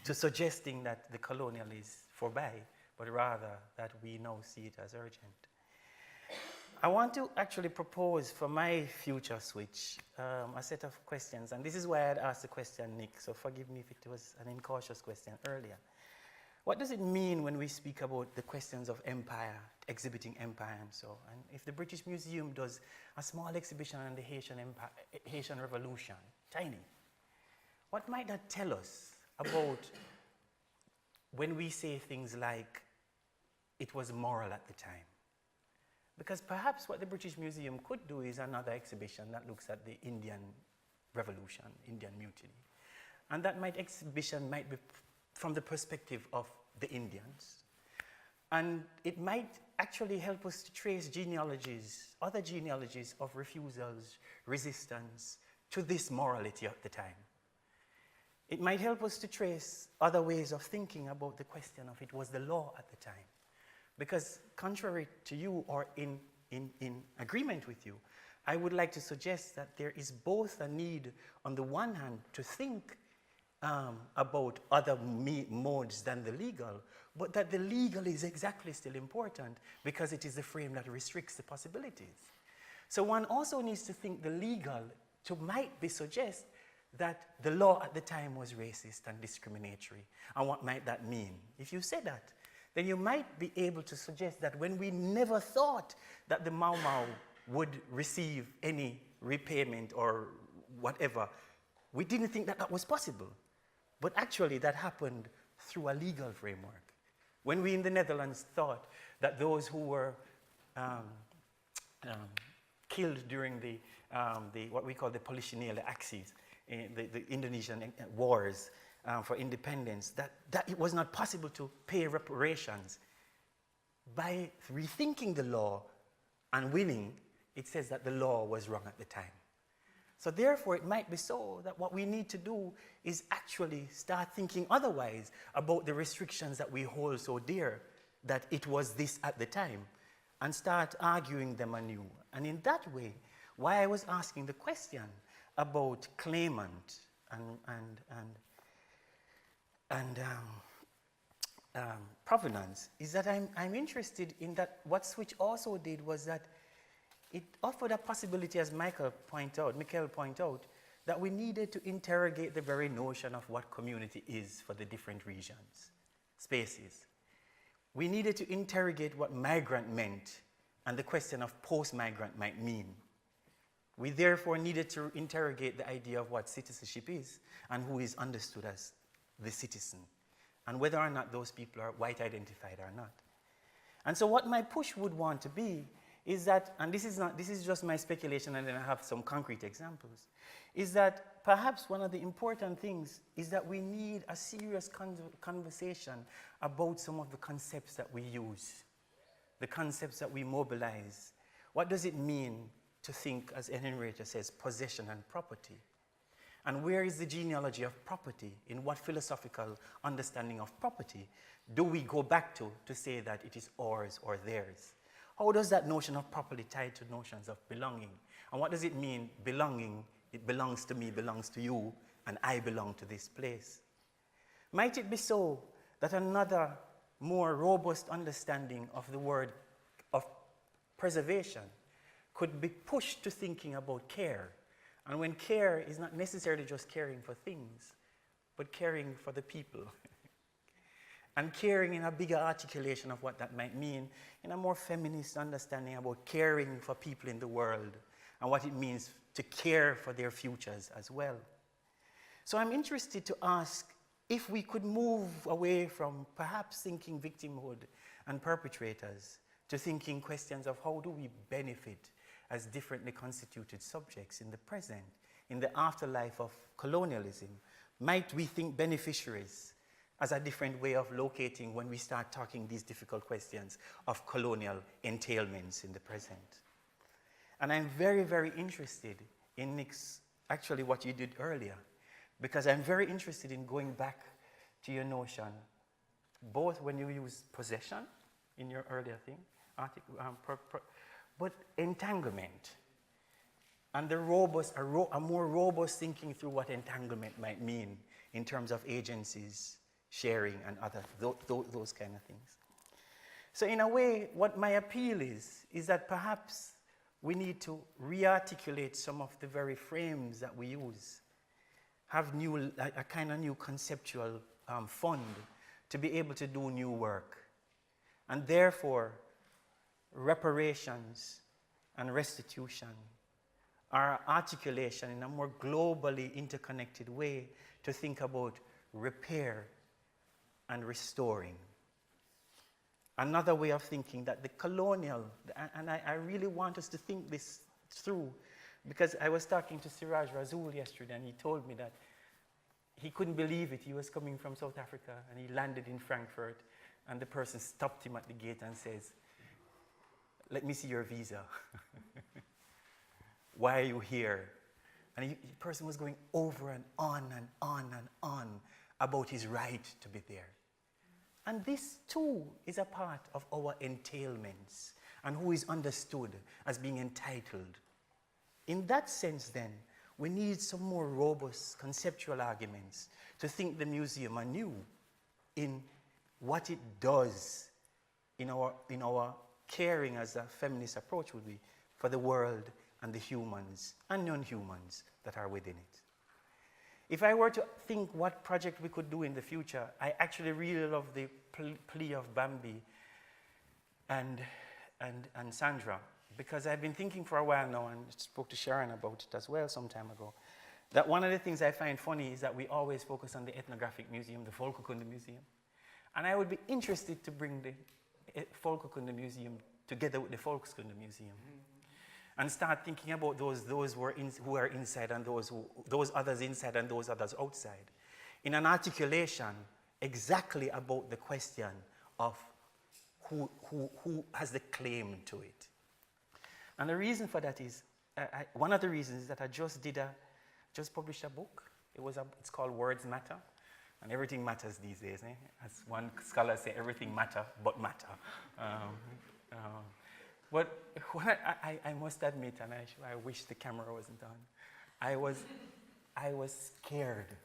Speaker 4: to suggesting that the colonial is forby, but rather that we now see it as urgent. I want to actually propose for my future Switch a set of questions, and this is why I'd asked the question, Nick, so forgive me if it was an incautious question earlier. What does it mean when we speak about the questions of empire, exhibiting empire and so on? If the British Museum does a small exhibition on the Haitian Revolution, tiny. What might that tell us about when we say things like it was moral at the time? Because perhaps what the British Museum could do is another exhibition that looks at the Indian Revolution, Indian Mutiny. And that exhibition might be from the perspective of the Indians. And it might actually help us to trace genealogies, other genealogies of refusals, resistance to this morality at the time. It might help us to trace other ways of thinking about the question of it was the law at the time. Because contrary to you or in agreement with you, I would like to suggest that there is both a need on the one hand to think about other modes than the legal, but that the legal is exactly still important because it is the frame that restricts the possibilities. So one also needs to think the legal might be suggest that the law at the time was racist and discriminatory. And what might that mean? If you say that, then you might be able to suggest that when we never thought that the Mau Mau would receive any repayment or whatever, we didn't think that that was possible. But actually that happened through a legal framework. When we in the Netherlands thought that those who were killed during the what we call the Politionele Axis, the Indonesian wars for independence, that it was not possible to pay reparations. By rethinking the law and winning, it says that the law was wrong at the time. So therefore, it might be so that what we need to do is actually start thinking otherwise about the restrictions that we hold so dear, that it was this at the time, and start arguing them anew. And in that way, why I was asking the question about claimant and provenance is that I'm interested in that what Switch also did was that it offered a possibility, as Michael pointed out, that we needed to interrogate the very notion of what community is for the different regions, spaces. We needed to interrogate what migrant meant and the question of post-migrant might mean. We therefore needed to interrogate the idea of what citizenship is and who is understood as the citizen, and whether or not those people are white identified or not. And so what my push would want to be is that, and this is just my speculation and then I have some concrete examples, is that perhaps one of the important things is that we need a serious conversation about some of the concepts that we use, the concepts that we mobilize. What does it mean to think, as Henrietta says, possession and property? And where is the genealogy of property? In what philosophical understanding of property do we go back to say that it is ours or theirs? How does that notion of property tie to notions of belonging? And what does it mean, belonging, it belongs to me, belongs to you, and I belong to this place? Might it be so that another more robust understanding of the word of preservation could be pushed to thinking about care? And when care is not necessarily just caring for things, but caring for the people. And caring in a bigger articulation of what that might mean, in a more feminist understanding about caring for people in the world and what it means to care for their futures as well. So I'm interested to ask if we could move away from perhaps thinking victimhood and perpetrators to thinking questions of how do we benefit as differently constituted subjects in the present, in the afterlife of colonialism. Might we think beneficiaries as a different way of locating when we start talking these difficult questions of colonial entailments in the present? And I'm very, very interested in Nick's, actually what you did earlier, because I'm very interested in going back to your notion, both when you use possession in your earlier thing, but entanglement, and the robust, a more robust thinking through what entanglement might mean in terms of agencies, sharing, and other, those kind of things. So in a way, what my appeal is that perhaps we need to re-articulate some of the very frames that we use, have a kind of new conceptual fund to be able to do new work. And therefore, reparations and restitution our articulation in a more globally interconnected way to think about repair and restoring. Another way of thinking that the colonial, and I really want us to think this through, because I was talking to Siraj Razul yesterday, and he told me that he couldn't believe it. He was coming from South Africa, and he landed in Frankfurt, and the person stopped him at the gate and says, "Let me see your visa." "Why are you here?" And the person was going over and on and on and on about his right to be there. And this too is a part of our entailments and who is understood as being entitled. In that sense then, we need some more robust conceptual arguments to think the museum anew in what it does in our caring, as a feminist approach would be, for the world and the humans and non-humans that are within it. If I were to think what project we could do in the future, I actually really love the plea of Bambi and Sandra, because I've been thinking for a while now, and spoke to Sharon about it as well some time ago, that one of the things I find funny is that we always focus on the ethnographic museum, the Volkskunde Museum. And I would be interested to bring the Volkskunde Museum together with the Volkskunde Museum. And start thinking about those who are inside and those others inside and those others outside, in an articulation exactly about the question of who has the claim to it. And the reason for that is, one of the reasons is that I just published a book. It's called Words Matter, and everything matters these days. As one scholar said, everything matter but matter. But I must admit, and I wish the camera wasn't on, I was scared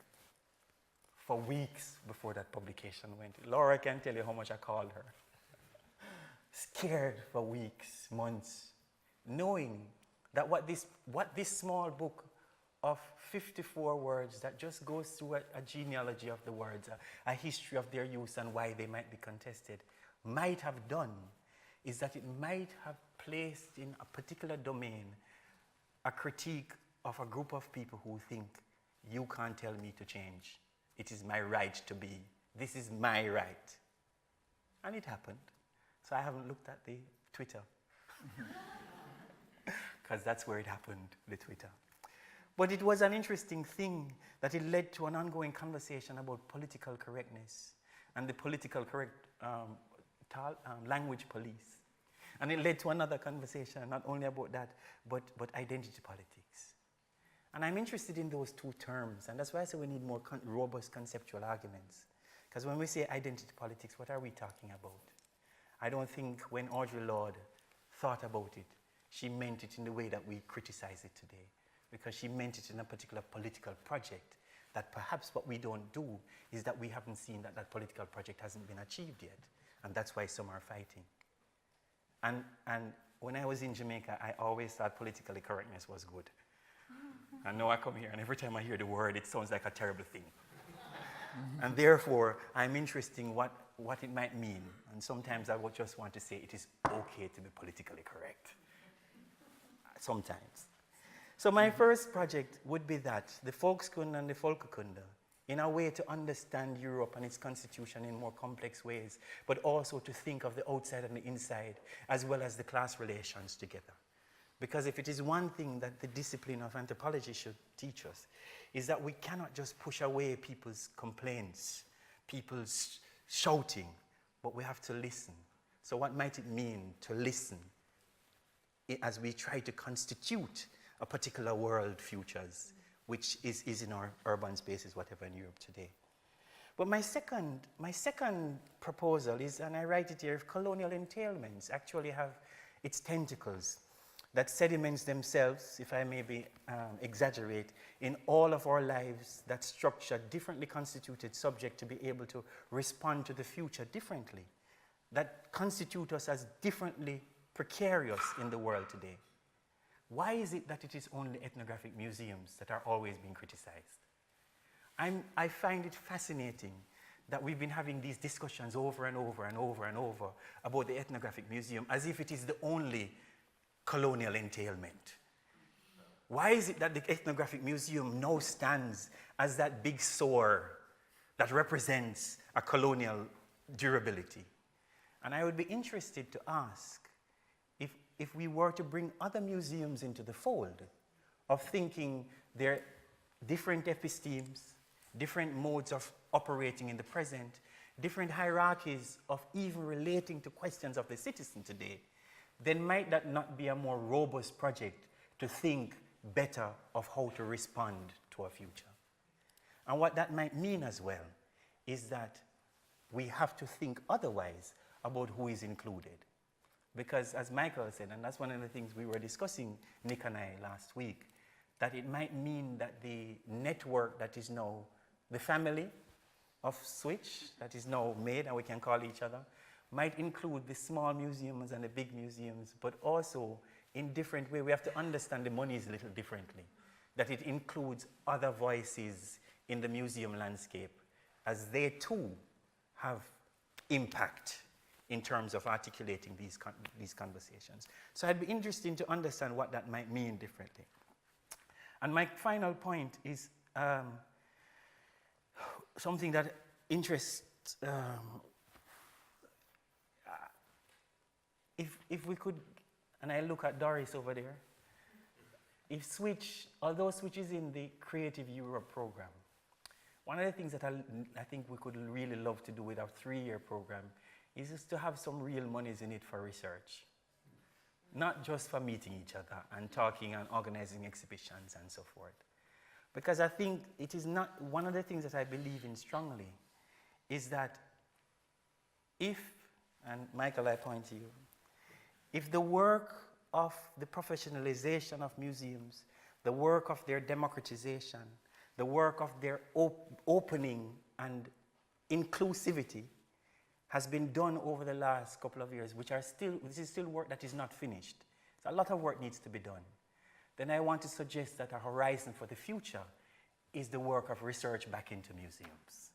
Speaker 4: for weeks before that publication went. Laura can tell you how much I called her. Scared for weeks, months, knowing that what this small book of 54 words that just goes through a genealogy of the words, a history of their use and why they might be contested, might have done is that it might have placed in a particular domain a critique of a group of people who think, you can't tell me to change. It is my right to be. This is my right. And it happened. So I haven't looked at the Twitter. Because that's where it happened, the Twitter. But it was an interesting thing that it led to an ongoing conversation about political correctness and the political correct language police. And it led to another conversation, not only about that, but identity politics. And I'm interested in those two terms, and that's why I say we need more robust conceptual arguments. Because when we say identity politics, what are we talking about? I don't think when Audre Lorde thought about it, she meant it in the way that we criticize it today, because she meant it in a particular political project that perhaps what we don't do is that we haven't seen that that political project hasn't been achieved yet, and that's why some are fighting. And when I was in Jamaica, I always thought politically correctness was good. And now I come here, and every time I hear the word, it sounds like a terrible thing. And therefore, I'm interested in what it might mean. And sometimes I would just want to say it is okay to be politically correct. Sometimes. So my first project would be that, the Volkskunde and the Volkskunde, in a way to understand Europe and its constitution in more complex ways, but also to think of the outside and the inside, as well as the class relations together. Because if it is one thing that the discipline of anthropology should teach us, is that we cannot just push away people's complaints, people's shouting, but we have to listen. So what might it mean to listen as we try to constitute a particular world futures, which is in our urban spaces, whatever in Europe today. But my second proposal is, and I write it here, if colonial entailments actually have its tentacles that sediments themselves, if I may exaggerate, in all of our lives that structure differently constituted subject to be able to respond to the future differently, that constitute us as differently precarious in the world today. Why is it that it is only ethnographic museums that are always being criticized? I find it fascinating that we've been having these discussions over and over and over and over about the ethnographic museum as if it is the only colonial entailment. Why is it that the Ethnographic Museum now stands as that big sore that represents a colonial durability? And I would be interested to ask if we were to bring other museums into the fold of thinking their different epistemes, different modes of operating in the present, different hierarchies of even relating to questions of the citizen today, then might that not be a more robust project to think better of how to respond to a future? And what that might mean as well is that we have to think otherwise about who is included. Because as Michael said, and that's one of the things we were discussing, Nick and I, last week, that it might mean that the network that is now the family of Switch, that is now made, and we can call each other, might include the small museums and the big museums, but also in different ways. We have to understand the monies a little differently, that it includes other voices in the museum landscape, as they too have impact in terms of articulating these conversations. So I'd be interested to understand what that might mean differently. And my final point is something that interests, if we could, and I look at Doris over there, if Switch, although Switch is in the Creative Europe program, one of the things that I think we could really love to do with our 3-year program is just to have some real monies in it for research. Not just for meeting each other and talking and organizing exhibitions and so forth. Because I think it is not, one of the things that I believe in strongly is that if, and Michael, I point to you, if the work of the professionalization of museums, the work of their democratization, the work of their opening and inclusivity has been done over the last couple of years, this is still work that is not finished. So a lot of work needs to be done. Then I want to suggest that a horizon for the future is the work of research back into museums,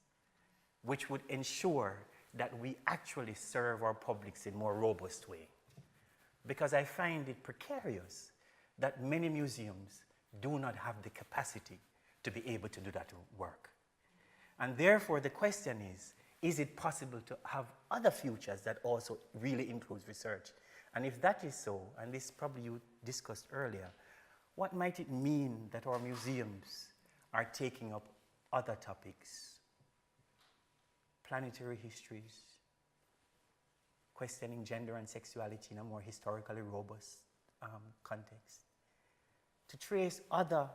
Speaker 4: which would ensure that we actually serve our publics in a more robust way. Because I find it precarious that many museums do not have the capacity to be able to do that work. And therefore the question is it possible to have other futures that also really includes research? And if that is so, and this probably you discussed earlier, what might it mean that our museums are taking up other topics? Planetary histories, questioning gender and sexuality in a more historically robust context, to trace other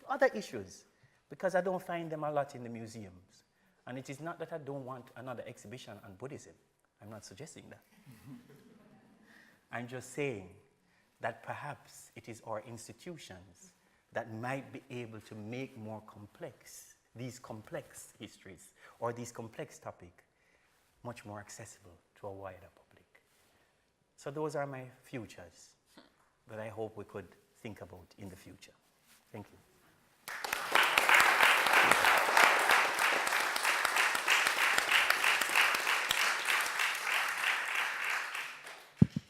Speaker 4: other issues, because I don't find them a lot in the museums. And it is not that I don't want another exhibition on Buddhism. I'm not suggesting that. I'm just saying that perhaps it is our institutions that might be able to make more complex, these complex histories or these complex topics much more accessible to a wider public. So those are my futures that I hope we could think about in the future. Thank you.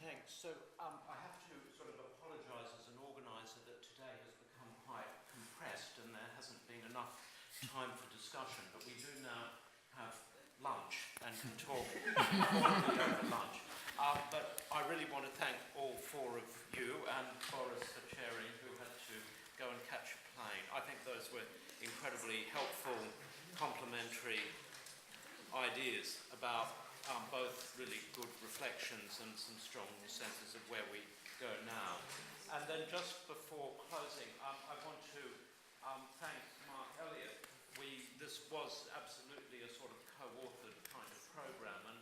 Speaker 6: Thanks. So I have to sort of apologise as an organiser that today has become quite compressed and there hasn't been enough time for discussion, but we do now have lunch and can talk formally over lunch. But I really want to thank all 4 of you and Boris for chairing, who had to go and catch a plane. I think those were incredibly helpful, complementary ideas about both really good reflections and some strong senses of where we go now. And then just before closing, I want to thank Mark Elliott. This was absolutely a sort of co-authored kind of programme, and